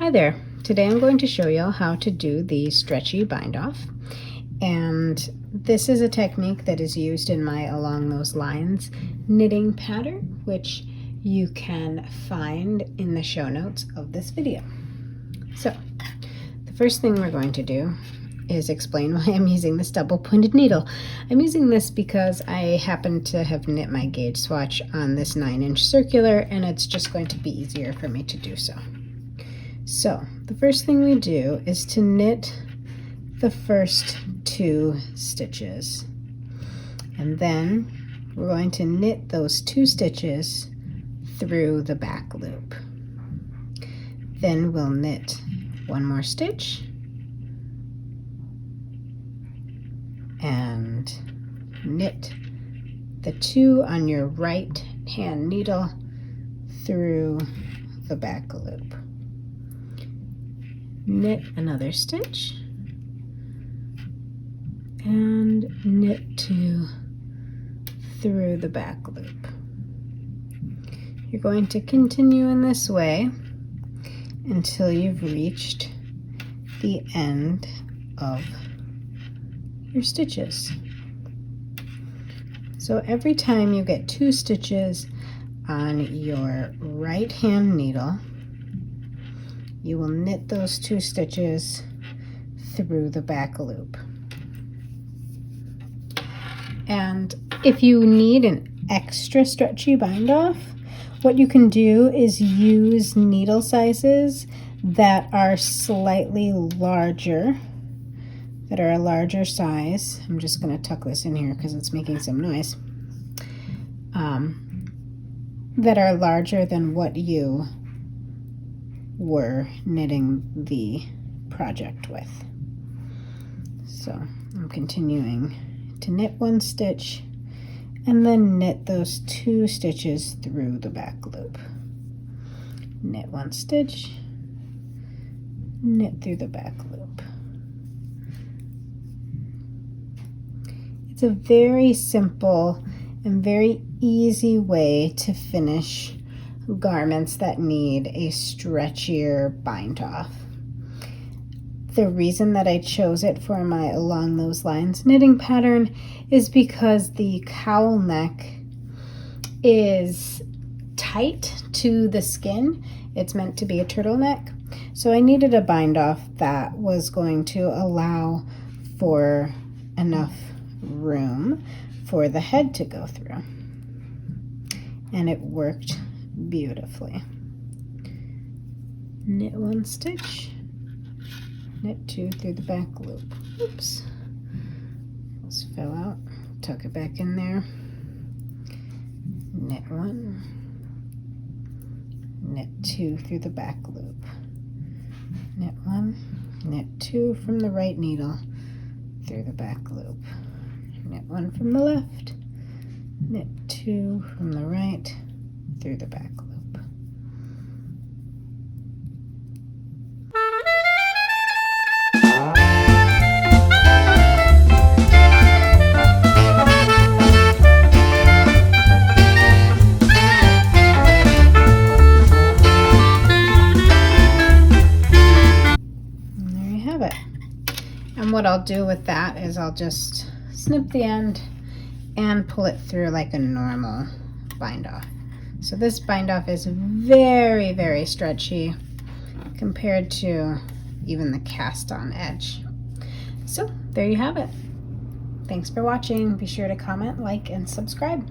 Hi there. Today I'm going to show you how to do the stretchy bind off, and this is a technique that is used in my Along Those Lines knitting pattern, which you can find in the show notes of this video. So the first thing we're going to do is explain why I'm using this double pointed needle. I'm using this because I happen to have knit my gauge swatch on this 9-inch circular, and it's just going to be easier for me to do so. So the first thing we do is to knit the first 2 stitches, and then we're going to knit those 2 stitches through the back loop. Then we'll knit 1 more stitch and knit the 2 on your right hand needle through the back loop. Knit another stitch and knit 2 through the back loop. You're going to continue in this way until you've reached the end of your stitches. So every time you get 2 stitches on your right hand needle, you will knit those 2 stitches through the back loop. And if you need an extra stretchy bind off, what you can do is use needle sizes that are slightly larger, that are a larger size. I'm just going to tuck this in here because it's making some noise. That are larger than what you were knitting the project with. So I'm continuing to knit 1 stitch and then knit those 2 stitches through the back loop. Knit 1 stitch, knit through the back loop. It's a very simple and very easy way to finish garments that need a stretchier bind off. The reason that I chose it for my Along Those Lines knitting pattern is because the cowl neck is tight to the skin. It's meant to be a turtleneck. So I needed a bind off that was going to allow for enough room for the head to go through. And it worked beautifully. Knit 1 stitch, knit 2 through the back loop. Oops, this fell out. Tuck it back in there. Knit 1, knit 2 through the back loop. Knit 1, knit 2 from the right needle through the back loop. Knit 1 from the left, knit 2 from the right through the back loop. And there you have it. And what I'll do with that is I'll just snip the end and pull it through like a normal bind off. So this bind off is very, very stretchy compared to even the cast on edge. So there you have it. Thanks for watching. Be sure to comment, like, and subscribe.